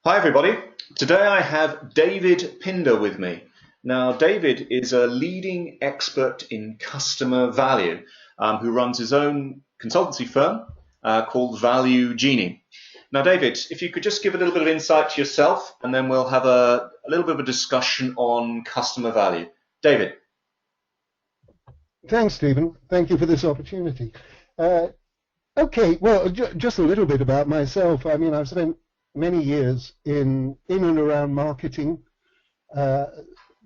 Hi everybody. Today I have David Pinder with me. Now David is a leading expert in customer value who runs his own consultancy firm called Value Genie. Now David, if you could just give a little bit of insight to yourself and then we'll have a little bit of a discussion on customer value. David. Thanks, Stephen. Thank you for this opportunity. Okay, well, just a little bit about myself. I mean, I've spent many years in and around marketing,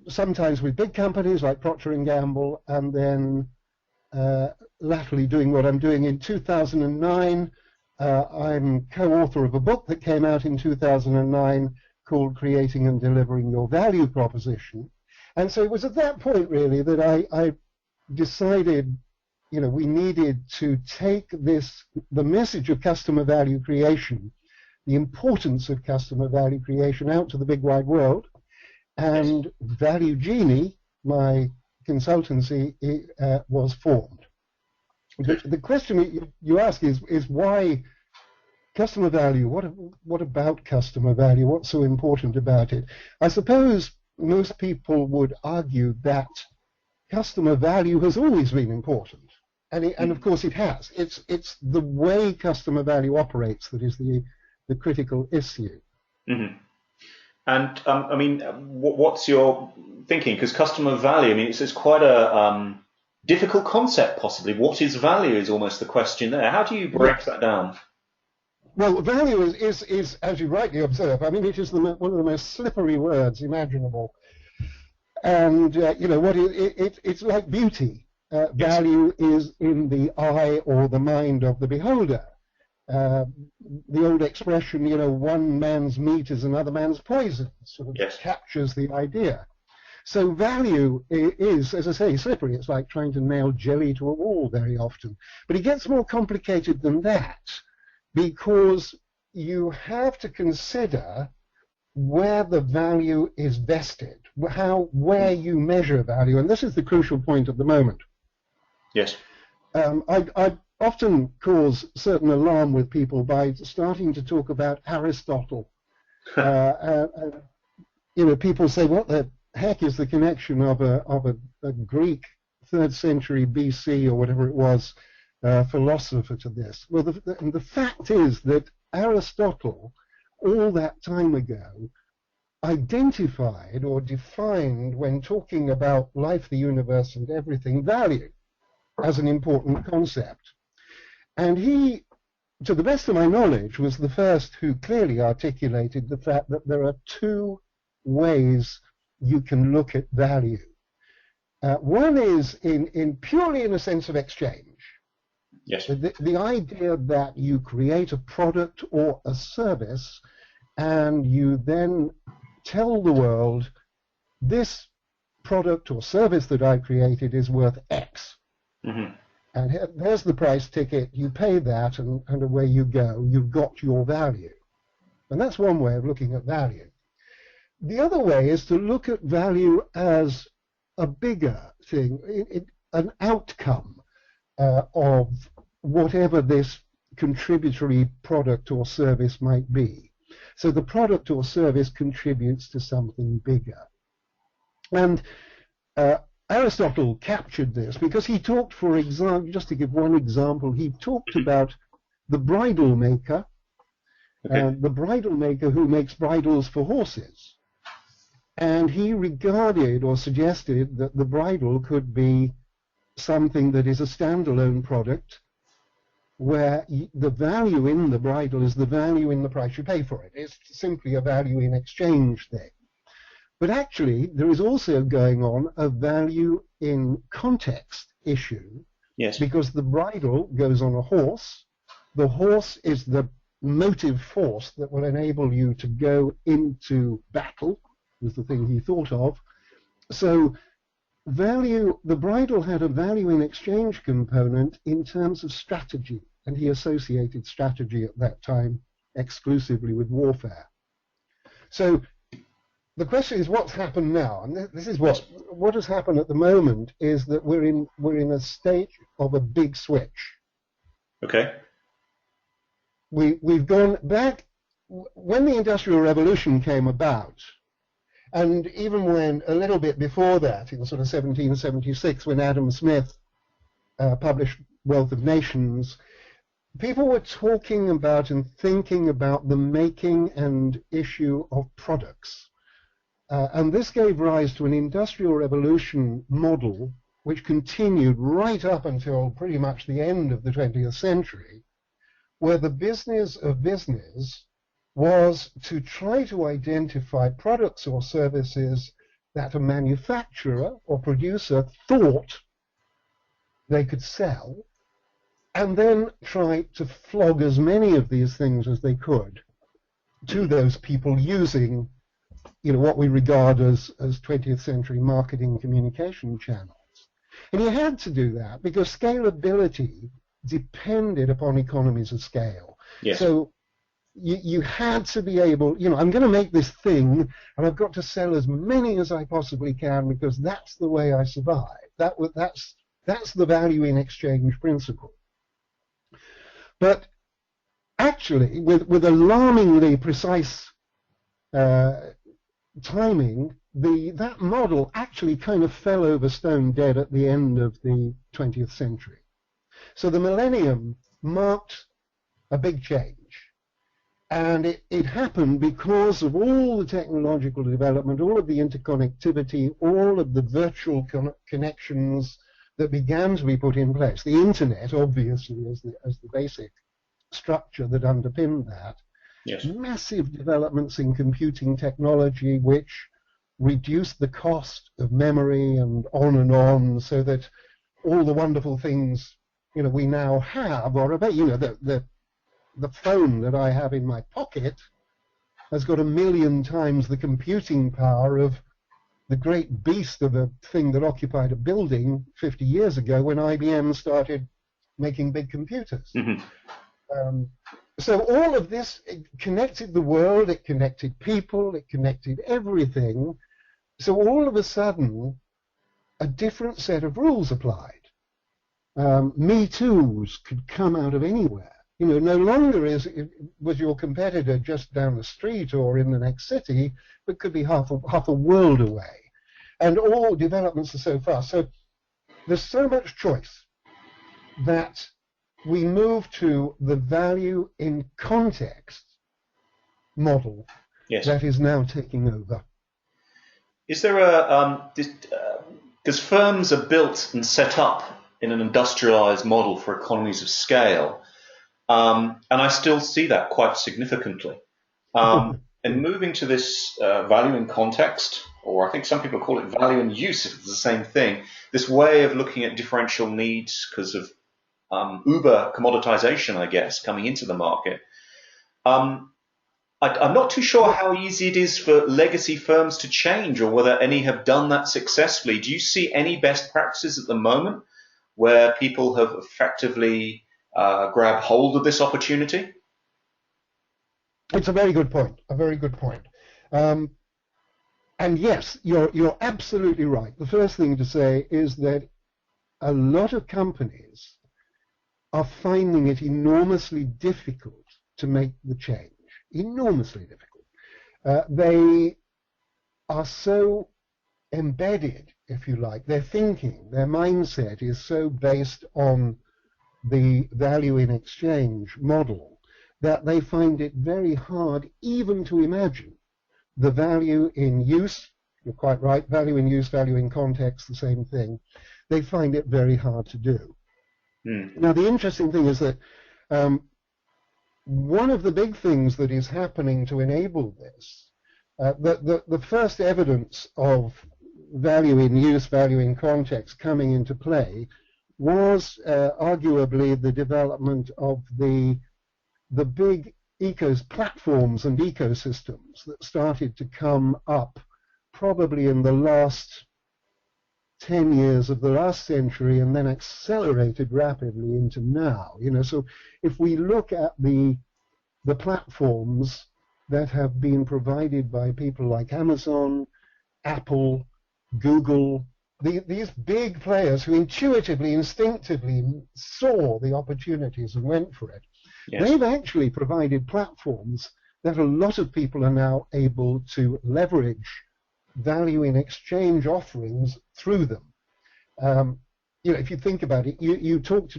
sometimes with big companies like Procter & Gamble, and then latterly doing what I'm doing. In 2009, I'm co-author of a book that came out in 2009 called Creating and Delivering Your Value Proposition. And so it was at that point, really, that I decided, we needed to take the message of customer value creation, the importance of customer value creation out to the big wide world. And Value Genie, my consultancy, was formed. The question you ask is why customer value? What about customer value? What's so important about it? I suppose most people would argue that customer value has always been important. And of course it has. It's the way customer value operates that is the critical issue. Mm-hmm. And I mean, what's your thinking? Because customer value, I mean, it's quite a difficult concept, possibly. What is value is almost the question there. How do you break that down? Well, value is, as you rightly observe, I mean, it is one of the most slippery words imaginable. And, it's like beauty. Yes. Value is in the eye or the mind of the beholder. The old expression, one man's meat is another man's poison, sort of captures the idea. So value is, as I say, slippery. It's like trying to nail jelly to a wall very often. But it gets more complicated than that, because you have to consider where the value is vested, where you measure value. And this is the crucial point at the moment. Yes. I often cause certain alarm with people by starting to talk about Aristotle. People say, what the heck is the connection of a Greek 3rd century BC or whatever it was philosopher to this? Well, the fact is that Aristotle, all that time ago, identified or defined, when talking about life, the universe, and everything, value as an important concept. And he, to the best of my knowledge, was the first who clearly articulated the fact that there are two ways you can look at value. One is purely in a sense of exchange. Yes. The idea that you create a product or a service and you then tell the world, this product or service that I created is worth X. Mm-hmm. And there's the price ticket, you pay that, and away you go. You've got your value. And that's one way of looking at value. The other way is to look at value as a bigger thing, an outcome of whatever this contributory product or service might be. So the product or service contributes to something bigger. And Aristotle captured this because he talked, for example, just to give one example, he talked about the bridle maker, the bridle maker who makes bridles for horses. And he regarded or suggested that the bridle could be something that is a standalone product, where the value in the bridle is the value in the price you pay for it. It's simply a value in exchange thing. But actually, there is also going on a value in context issue. Yes. Because the bridle goes on a horse. The horse is the motive force that will enable you to go into battle, was the thing he thought of. So value, the bridle had a value in exchange component in terms of strategy, and he associated strategy at that time exclusively with warfare. So the question is, what's happened now? And this is what has happened at the moment is that we're in a state of a big switch. Okay. We've gone back when the Industrial Revolution came about, and even when a little bit before that, in sort of 1776, when Adam Smith published Wealth of Nations, people were talking about and thinking about the making and issue of products. And this gave rise to an Industrial Revolution model which continued right up until pretty much the end of the 20th century, where the business of business was to try to identify products or services that a manufacturer or producer thought they could sell, and then try to flog as many of these things as they could to those people using, what we regard as 20th century marketing communication channels. And you had to do that because scalability depended upon economies of scale. Yes. So you had to be able, I'm going to make this thing, and I've got to sell as many as I possibly can because that's the way I survive. That's the value in exchange principle. But actually, with alarmingly precise timing, that model actually kind of fell over stone dead at the end of the 20th century. So the millennium marked a big change. And it happened because of all the technological development, all of the interconnectivity, all of the virtual connections that began to be put in place. The internet, obviously, as the basic structure that underpinned that. Yes. Massive developments in computing technology which reduced the cost of memory and on, so that all the wonderful things we now have are about, the phone that I have in my pocket has got 1 million times the computing power of the great beast of a thing that occupied a building 50 years ago when IBM started making big computers. Mm-hmm. So all of this, it connected the world, it connected people, it connected everything. So all of a sudden, a different set of rules applied. Me Too's could come out of anywhere. No longer was your competitor just down the street or in the next city, but could be half a world away. And all developments are so fast. So there's so much choice that we move to the value in context model. Yes. That is now taking over. Is there because firms are built and set up in an industrialized model for economies of scale, and I still see that quite significantly. And moving to this value in context, or I think some people call it value in use, if it's the same thing, this way of looking at differential needs because of uber commoditization, I guess, coming into the market. I'm not too sure how easy it is for legacy firms to change or whether any have done that successfully. Do you see any best practices at the moment where people have effectively grabbed hold of this opportunity? It's a very good point. And yes, you're absolutely right. The first thing to say is that a lot of companies are finding it enormously difficult to make the change. Enormously difficult. They are so embedded, if you like, their thinking, their mindset is so based on the value in exchange model that they find it very hard even to imagine the value in use. You're quite right, value in use, value in context, the same thing. They find it very hard to do. Now, the interesting thing is that one of the big things that is happening to enable this, the first evidence of value in use, value in context coming into play was arguably the development of the big platforms and ecosystems that started to come up probably in the last 10 years of the last century and then accelerated rapidly into now. So if we look at the platforms that have been provided by people like Amazon, Apple, Google, these big players who intuitively, instinctively saw the opportunities and went for it, yes, they've actually provided platforms that a lot of people are now able to leverage value in exchange offerings through them. If you think about it, you talked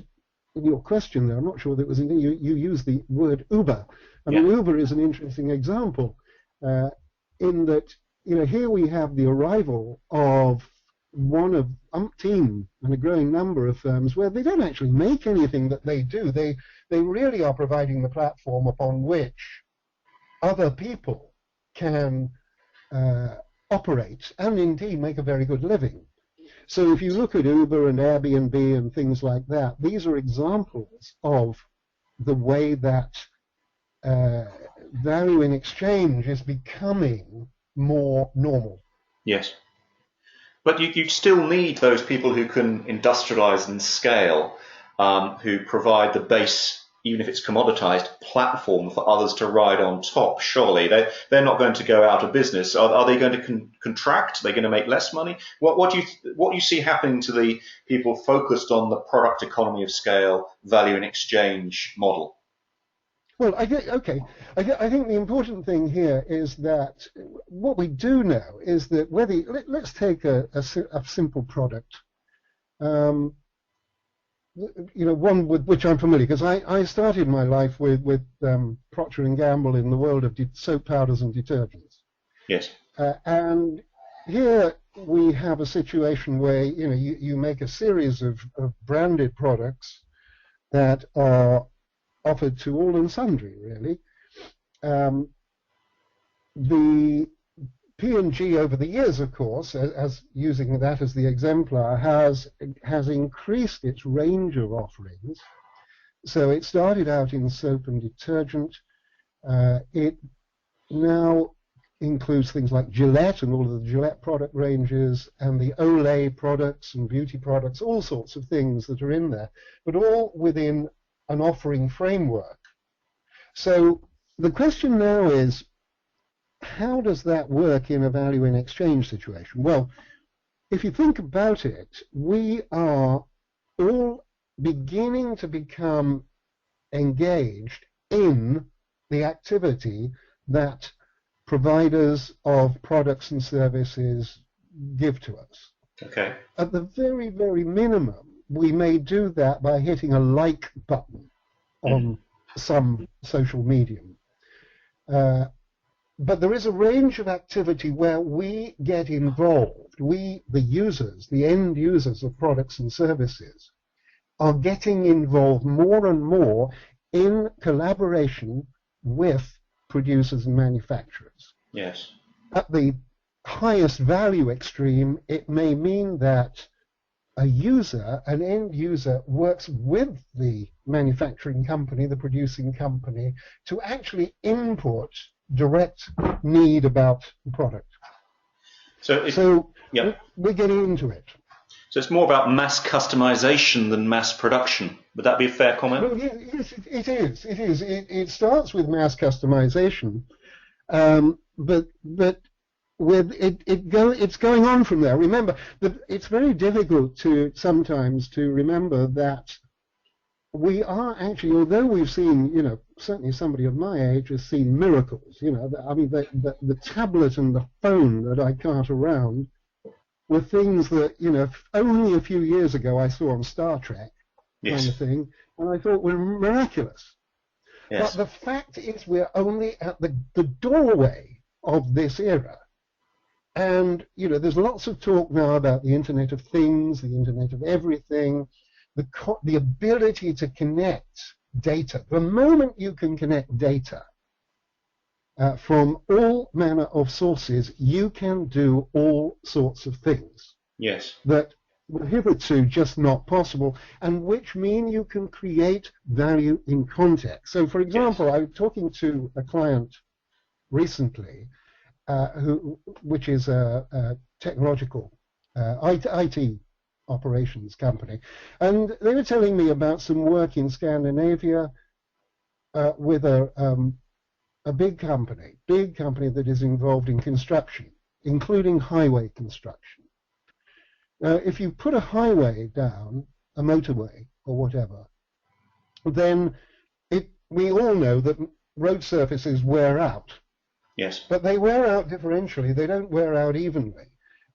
in your question there, I'm not sure that it was you used the word Uber. I mean, Uber is an interesting example in that, here we have the arrival of one of umpteen and a growing number of firms where they don't actually make anything that they do. They really are providing the platform upon which other people can operate and indeed make a very good living. So if you look at Uber and Airbnb and things like that, these are examples of the way that value in exchange is becoming more normal. Yes. But you still need those people who can industrialize and scale, who provide the base, even if it's commoditized, platform for others to ride on top. Surely they're not going to go out of business. Are they going to contract? Are they going to make less money? What do you see happening to the people focused on the product economy of scale, value in exchange model? Well, I think the important thing here is that what we do know is that let's take a simple product. One with which I'm familiar, because I started my life with Procter & Gamble in the world of soap powders and detergents. Yes. And here we have a situation where you make a series of branded products that are offered to all and sundry, really. The P&G over the years, of course, as using that as the exemplar, has increased its range of offerings. So it started out in soap and detergent. It now includes things like Gillette and all of the Gillette product ranges and the Olay products and beauty products, all sorts of things that are in there, but all within an offering framework. So the question now is, how does that work in a value in exchange situation? Well, if you think about it, we are all beginning to become engaged in the activity that providers of products and services give to us. Okay. At the very, very minimum, we may do that by hitting a like button on some social medium. But there is a range of activity where we get involved. We, the users, the end users of products and services, are getting involved more and more in collaboration with producers and manufacturers. Yes. At the highest value extreme, it may mean that a user, an end user, works with the manufacturing company, the producing company, to actually input direct need about the product. So we're getting into it. So it's more about mass customization than mass production. Would that be a fair comment? Well, yes, it is. It is. It starts with mass customization, but it's going on from there. Remember that it's very difficult sometimes to remember that we are actually, although we've seen, certainly somebody of my age has seen miracles. I mean, the tablet and the phone that I cart around were things that, only a few years ago I saw on Star Trek, kind of thing, and I thought were miraculous. Yes. But the fact is, we're only at the doorway of this era. And, there's lots of talk now about the Internet of Things, the Internet of Everything, the ability to connect data. The moment you can connect data from all manner of sources, you can do all sorts of things. Yes. That were hitherto just not possible, and which mean you can create value in context. So, for example, I was talking to a client recently, which is a technological IT operations company, and they were telling me about some work in Scandinavia with a big company that is involved in construction, including highway construction. Now, if you put a highway down, a motorway or whatever, then we all know that road surfaces wear out. Yes. But they wear out differentially. They don't wear out evenly.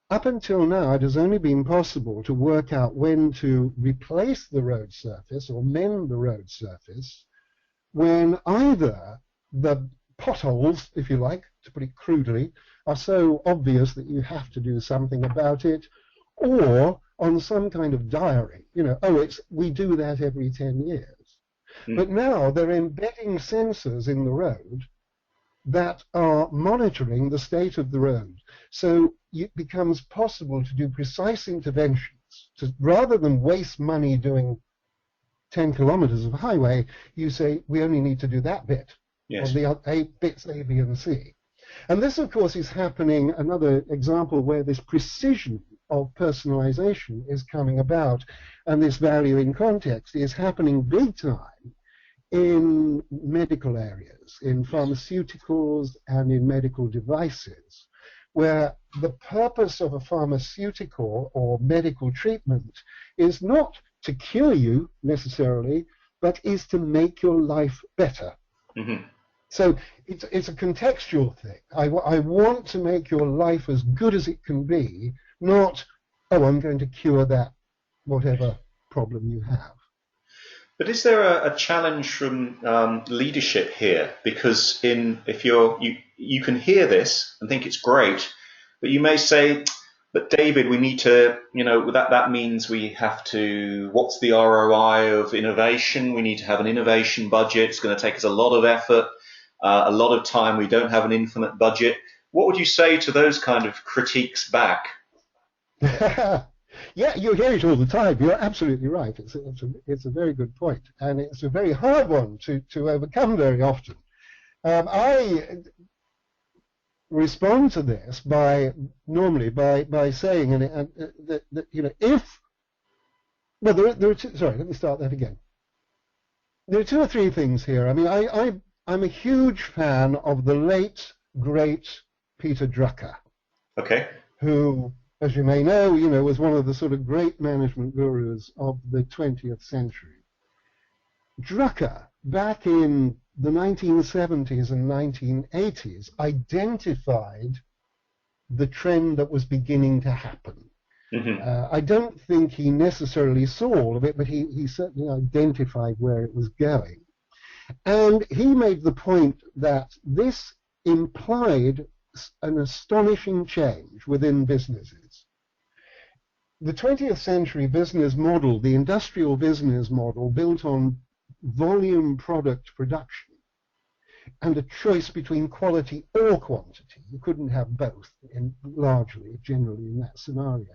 Up until now, it has only been possible to work out when to replace the road surface or mend the road surface when either the potholes, if you like, to put it crudely, are so obvious that you have to do something about it, or on some kind of diary, we do that every 10 years. But now they're embedding sensors in the road that are monitoring the state of the road. So it becomes possible to do precise interventions. Rather than waste money doing 10 kilometers of highway, you say, we only need to do that bit, Yes. or the bits A, B, and C. And this, of course, is happening, another example where this precision of personalization is coming about, and this value in context is happening big time in medical areas, in pharmaceuticals and in medical devices, where the purpose of a pharmaceutical or medical treatment is not to cure you necessarily, but is to make your life better. Mm-hmm. So it's a contextual thing. I want to make your life as good as it can be, not, oh, I'm going to cure that whatever problem you have. But is there a challenge from leadership here? Because if you can hear this and think it's great, but you may say, but David, we need to, that means we have to, what's the ROI of innovation? We need to have an innovation budget. It's going to take us a lot of effort, a lot of time. We don't have an infinite budget. What would you say to those kind of critiques back? Yeah, you hear it all the time. You're absolutely right. It's a very good point, and it's a very hard one to overcome very often. I respond to this normally by saying that if there are two, sorry, let me start that again. There are two or three things here. I mean, I'm a huge fan of the late great Peter Drucker. Okay. Who, as you may know, was one of the sort of great management gurus of the 20th century. Drucker, back in the 1970s and 1980s, identified the trend that was beginning to happen. Mm-hmm. I don't think he necessarily saw all of it, but he certainly identified where it was going. And he made the point that this implied an astonishing change within businesses. The 20th century business model, the industrial business model, built on volume product production and a choice between quality or quantity, you couldn't have both generally in that scenario,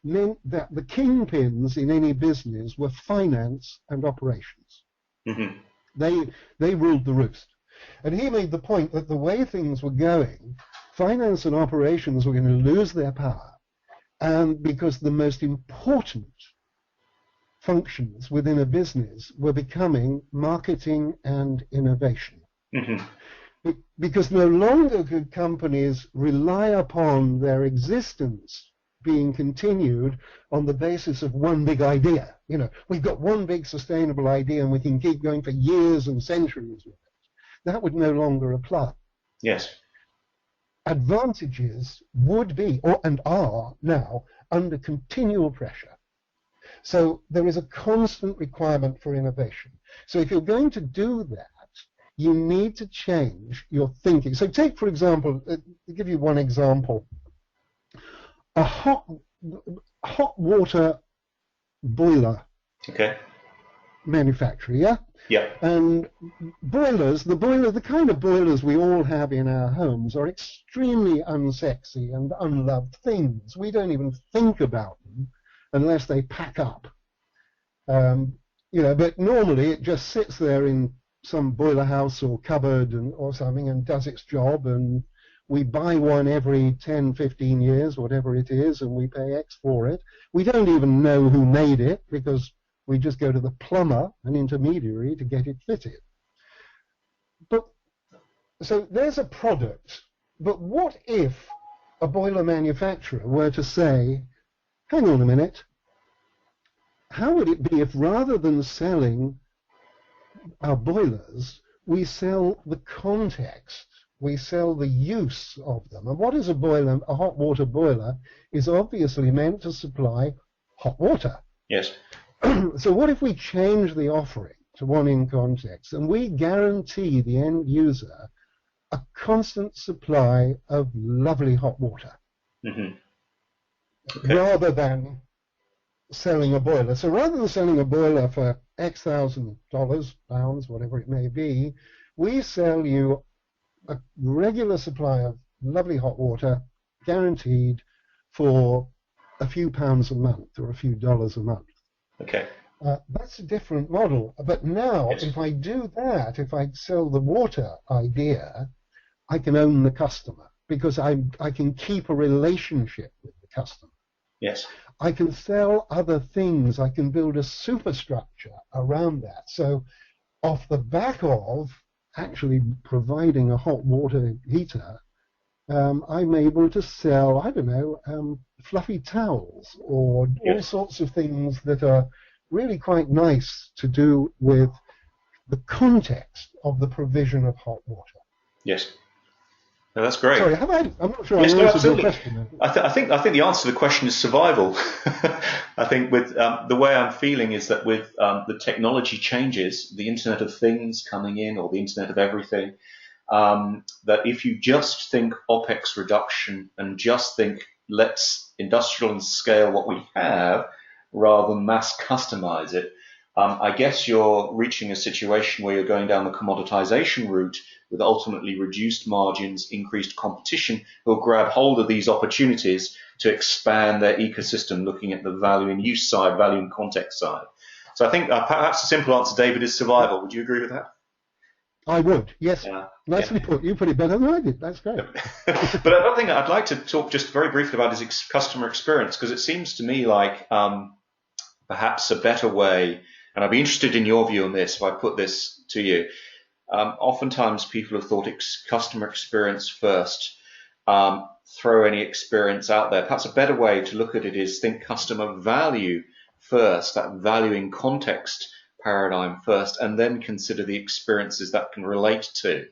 meant that the kingpins in any business were finance and operations. Mm-hmm. They ruled the roost. And he made the point that the way things were going, finance and operations were going to lose their power, and because the most important functions within a business were becoming marketing and innovation. Mm-hmm. Because no longer could companies rely upon their existence being continued on the basis of one big idea. We've got one big sustainable idea and we can keep going for years and centuries with it. That would no longer apply. Yes. Advantages would be, and are now, under continual pressure. So there is a constant requirement for innovation. So if you're going to do that, you need to change your thinking. So take, for example, to give you one example, a hot water boiler manufacturer, yeah? Yeah. And the kind of boilers we all have in our homes are extremely unsexy and unloved things. We don't even think about them unless they pack up. But normally it just sits there in some boiler house or cupboard or something and does its job, and we buy one every 10, 15 years, whatever it is, and we pay X for it. We don't even know who made it because we just go to the plumber, an intermediary, to get it fitted. So there's a product, but what if a boiler manufacturer were to say, hang on a minute, how would it be if rather than selling our boilers, we sell the context. We sell the use of them. And what is a boiler? A hot water boiler is obviously meant to supply hot water. Yes. So what if we change the offering to one in context, and we guarantee the end user a constant supply of lovely hot water, Okay. rather than selling a boiler. So rather than selling a boiler for X thousand dollars, pounds, whatever it may be, we sell you a regular supply of lovely hot water, guaranteed for a few pounds a month or a few dollars a month. Okay. That's a different model. But now, Yes. if I do that, if I sell the water idea, I can own the customer, because I can keep a relationship with the customer. Yes. I can sell other things. I can build a superstructure around that. So off the back of actually providing a hot water heater, I'm able to sell, I don't know, fluffy towels or all sorts of things that are really quite nice to do with the context of the provision of hot water. Yes. No, that's great. Sorry, I'm not sure Yes, I no, answered your absolutely. question. I think the answer to the question is survival. I think with the way I'm feeling is that with the technology changes, the Internet of Things coming in, or the Internet of Everything, that if you just think OPEX reduction and just think let's industrial and scale what we have rather than mass customize it, I guess you're reaching a situation where you're going down the commoditization route with ultimately reduced margins, increased competition, who'll grab hold of these opportunities to expand their ecosystem, looking at the value in use side, value in context side. So I think perhaps the simple answer, David, is survival. Would you agree with that? I would, yes. Yeah. Nicely put. You put it better than I did. That's great. But another thing I'd like to talk just very briefly about is customer experience, because it seems to me like perhaps a better way, and I'd be interested in your view on this if I put this to you. Oftentimes people have thought customer experience first, throw any experience out there. Perhaps a better way to look at it is think customer value first, that value in context paradigm first, and then consider the experiences that can relate to.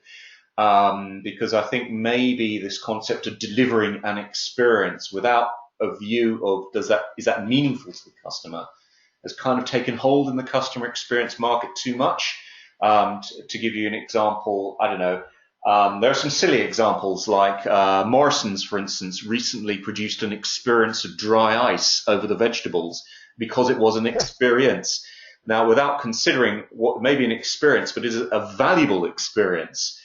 Because I think maybe this concept of delivering an experience without a view of is that meaningful to the customer has kind of taken hold in the customer experience market too much. To give you an example, I don't know, there are some silly examples like Morrison's, for instance, recently produced an experience of dry ice over the vegetables because it was an experience. Now, without considering what may be an experience, but is it a valuable experience?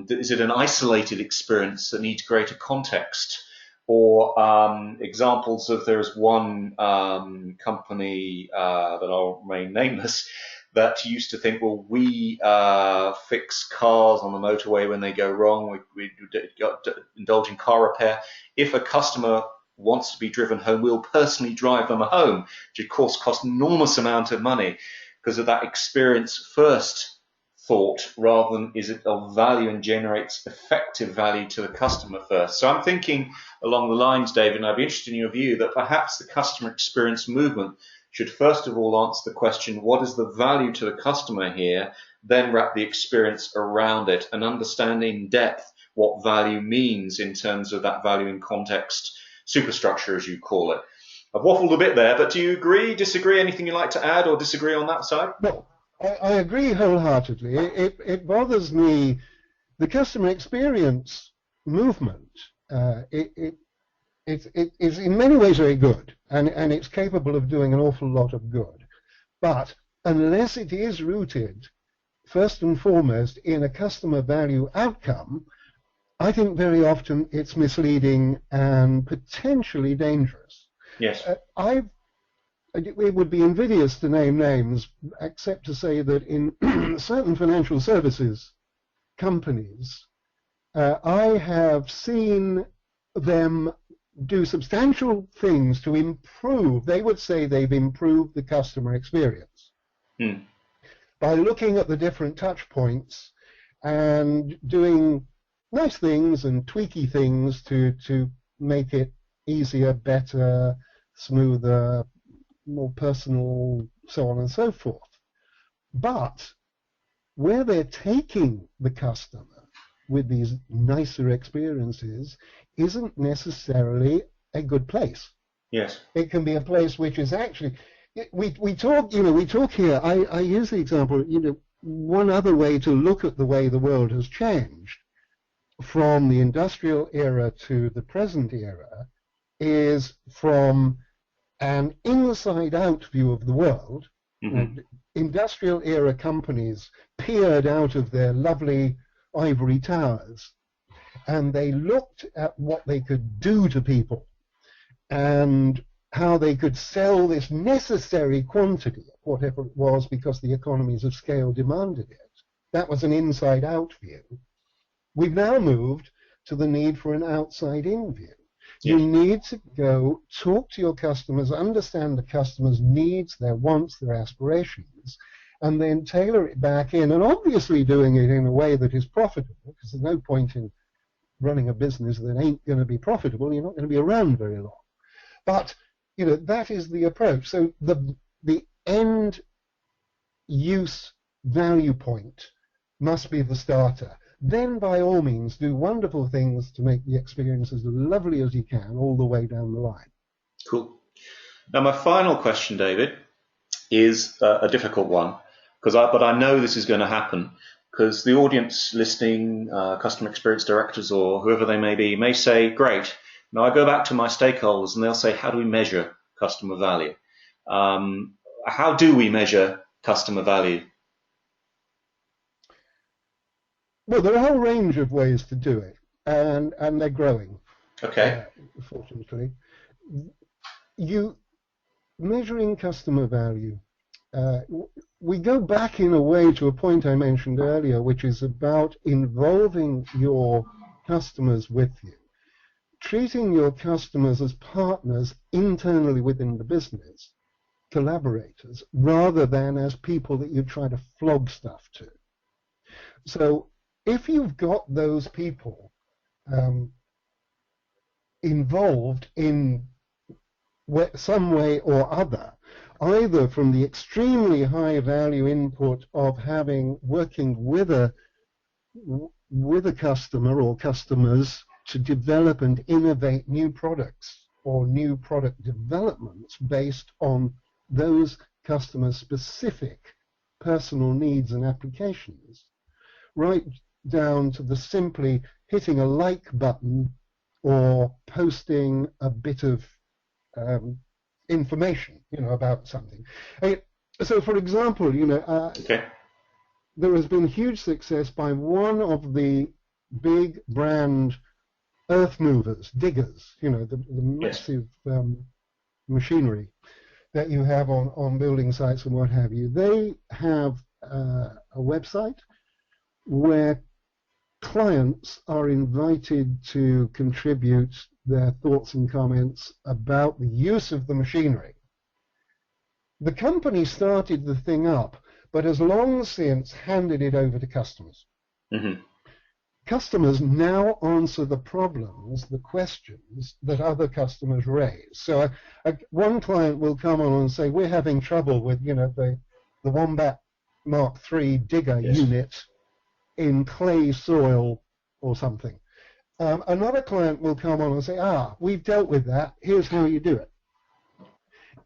Is it an isolated experience that needs greater context? Or examples of there's one company that I'll remain nameless that used to think, well, we fix cars on the motorway when they go wrong. We indulge in car repair. If a customer wants to be driven home, we'll personally drive them home, which of course costs an enormous amount of money because of that experience first thought, rather than is it of value and generates effective value to the customer first. So I'm thinking along the lines, David, and I'd be interested in your view, that perhaps the customer experience movement should first of all answer the question, what is the value to the customer here, then wrap the experience around it and understand in depth what value means in terms of that value in context superstructure, as you call it. I've waffled a bit there, but do you agree, disagree, anything you'd like to add or disagree on that side? Well, I agree wholeheartedly. It bothers me, the customer experience movement. It is in many ways very good, and it's capable of doing an awful lot of good. But unless it is rooted, first and foremost, in a customer value outcome, I think very often it's misleading and potentially dangerous. Yes. It would be invidious to name names, except to say that in certain financial services companies, I have seen them do substantial things to improve. They would say they've improved the customer experience by looking at the different touch points and doing nice things and tweaky things to make it easier, better, smoother, more personal, so on and so forth. But where they're taking the customer with these nicer experiences isn't necessarily a good place. Yes. It can be a place which is actually, we talk here, I use the example, one other way to look at the way the world has changed from the industrial era to the present era is from an inside-out view of the world. Mm-hmm. Industrial era companies peered out of their lovely ivory towers and they looked at what they could do to people and how they could sell this necessary quantity, whatever it was, because the economies of scale demanded it. That was an inside-out view. We've now moved to the need for an outside-in view. You need to go talk to your customers, understand the customer's needs, their wants, their aspirations, and then tailor it back in, and obviously doing it in a way that is profitable, because there's no point in running a business that ain't going to be profitable. You're not going to be around very long. But, that is the approach. So the end use value point must be the starter. Then, by all means, do wonderful things to make the experience as lovely as you can all the way down the line. Cool. Now, my final question, David, is a difficult one, but I know this is going to happen, because the audience listening, customer experience directors or whoever they may be, may say, great, now I go back to my stakeholders and they'll say, how do we measure customer value? How do we measure customer value? Well, there are a whole range of ways to do it, and they're growing. Okay. Fortunately, measuring customer value. We go back in a way to a point I mentioned earlier, which is about involving your customers with you, treating your customers as partners internally within the business, collaborators, rather than as people that you try to flog stuff to. So if you've got those people involved in some way or other, either from the extremely high value input of working with a customer or customers to develop and innovate new products or new product developments based on those customer specific personal needs and applications, right down to the simply hitting a like button or posting a bit of information, about something. So, for example, there has been huge success by one of the big brand earth movers, diggers, the massive machinery that you have on building sites and what have you. They have a website where clients are invited to contribute their thoughts and comments about the use of the machinery. The company started the thing up, but has long since handed it over to customers. Mm-hmm. Customers now answer the problems, the questions that other customers raise. So one client will come on and say, we're having trouble with, the Wombat Mark III digger unit in clay soil or something. Another client will come on and say, we've dealt with that, here's how you do it.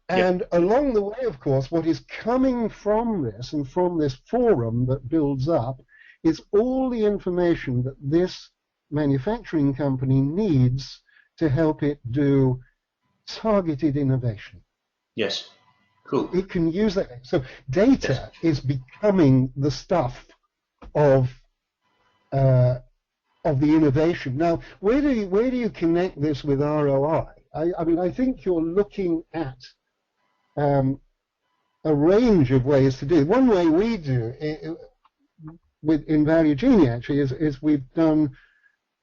And along the way, of course, what is coming from this and from this forum that builds up is all the information that this manufacturing company needs to help it do targeted innovation. Yes, cool. It can use that. So data is becoming the stuff of the innovation. Now, where do you connect this with ROI? I mean, I think you're looking at a range of ways to do it. One way we do it, in Value Genie actually is we've done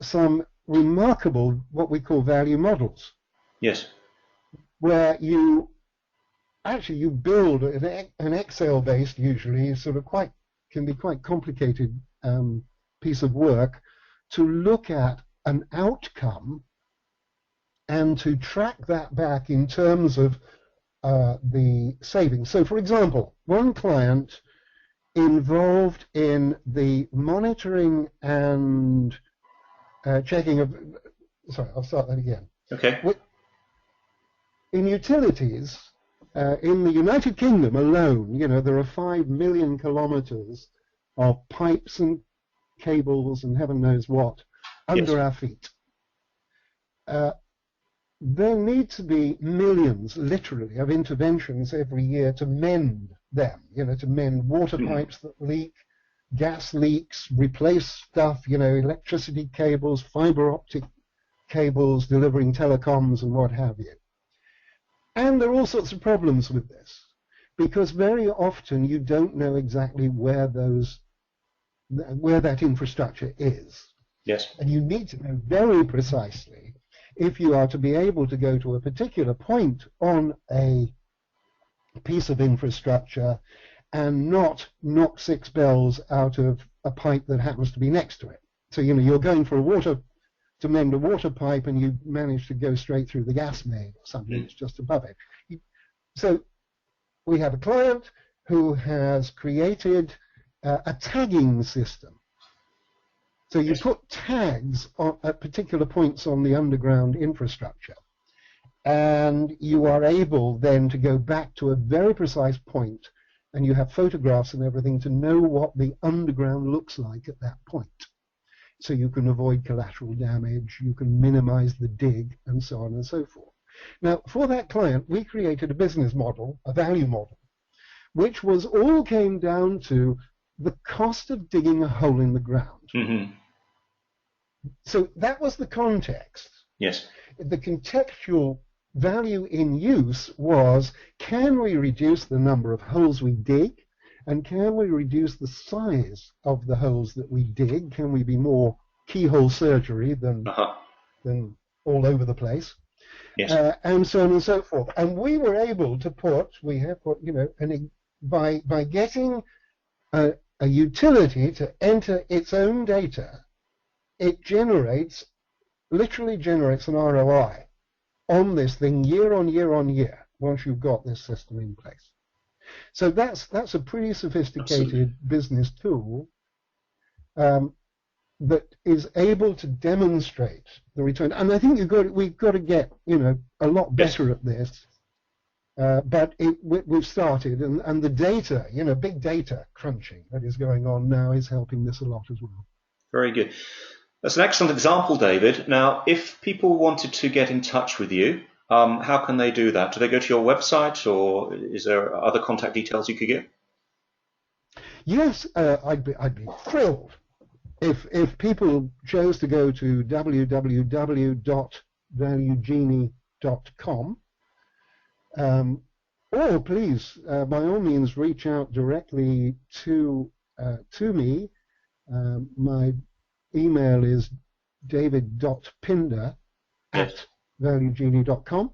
some remarkable what we call value models. Yes. Where you build an Excel-based, usually can be quite complicated piece of work to look at an outcome and to track that back in terms of the savings. So, for example, one client involved in the monitoring and checking of, sorry, I'll start that again. Okay. In utilities, in the United Kingdom alone, there are 5 million kilometers of pipes and cables and heaven knows what under our feet. There need to be millions, literally, of interventions every year to mend them, to mend water pipes that leak, gas leaks, replace stuff, electricity cables, fiber optic cables delivering telecoms and what have you. And there are all sorts of problems with this, because very often you don't know exactly where that infrastructure is. Yes. And you need to know very precisely if you are to be able to go to a particular point on a piece of infrastructure and not knock 6 bells out of a pipe that happens to be next to it. So, you're going for to mend a water pipe and you manage to go straight through the gas main or something that's just above it. So we have a client who has created a tagging system. So you put tags at particular points on the underground infrastructure, and you are able then to go back to a very precise point, and you have photographs and everything to know what the underground looks like at that point. So you can avoid collateral damage, you can minimize the dig, and so on and so forth. Now, for that client, we created a business model, a value model, which all came down to the cost of digging a hole in the ground. Mm-hmm. So that was the context. Yes. The contextual value in use was, can we reduce the number of holes we dig? And can we reduce the size of the holes that we dig? Can we be more keyhole surgery than all over the place? Yes. And so on and so forth. And we were able to by getting a utility to enter its own data, it literally generates an ROI on this thing year on year on year once you've got this system in place. So that's a pretty sophisticated business tool that is able to demonstrate the return. And I think we've got to get a lot better at this. But we've started, and the data, big data crunching that is going on now is helping this a lot as well. Very good. That's an excellent example, David. Now, if people wanted to get in touch with you, how can they do that? Do they go to your website, or is there other contact details you could give? Yes, I'd be thrilled if people chose to go to www.valuegenie.com, or please, by all means, reach out directly to me. My email is david.pinder@valuegenie.com.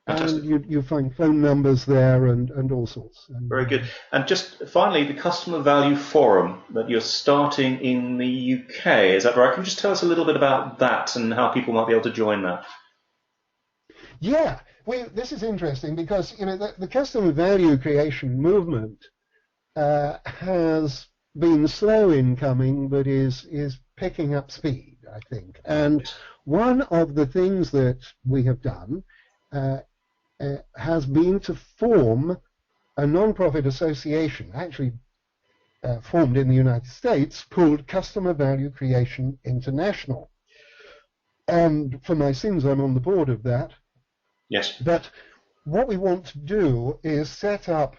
And you find phone numbers there and all sorts. Very good. And just finally, the Customer Value Forum that you're starting in the UK, is that right? Can you just tell us a little bit about that and how people might be able to join that? Yeah, this is interesting because the customer value creation movement has been slow in coming, but is picking up speed, I think. And one of the things that we have done has been to form a non-profit association, actually formed in the United States, called Customer Value Creation International. And for my sins, I'm on the board of that. Yes. But what we want to do is set up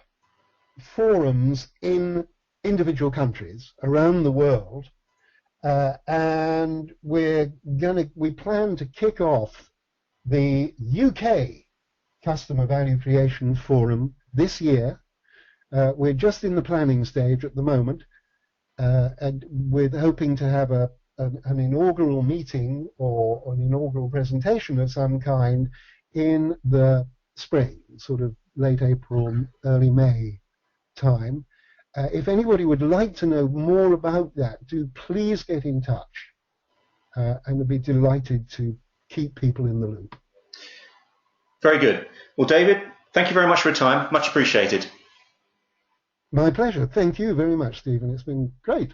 forums in individual countries around the world, and we plan to kick off the UK Customer Value Creation Forum this year. We're just in the planning stage at the moment, and we're hoping to have an inaugural meeting or an inaugural presentation of some kind in the spring, sort of late April, early May time. If anybody would like to know more about that, do please get in touch, and we'd be delighted to keep people in the loop. Very good. Well, David, thank you very much for your time. Much appreciated. My pleasure. Thank you very much, Stephen. It's been great.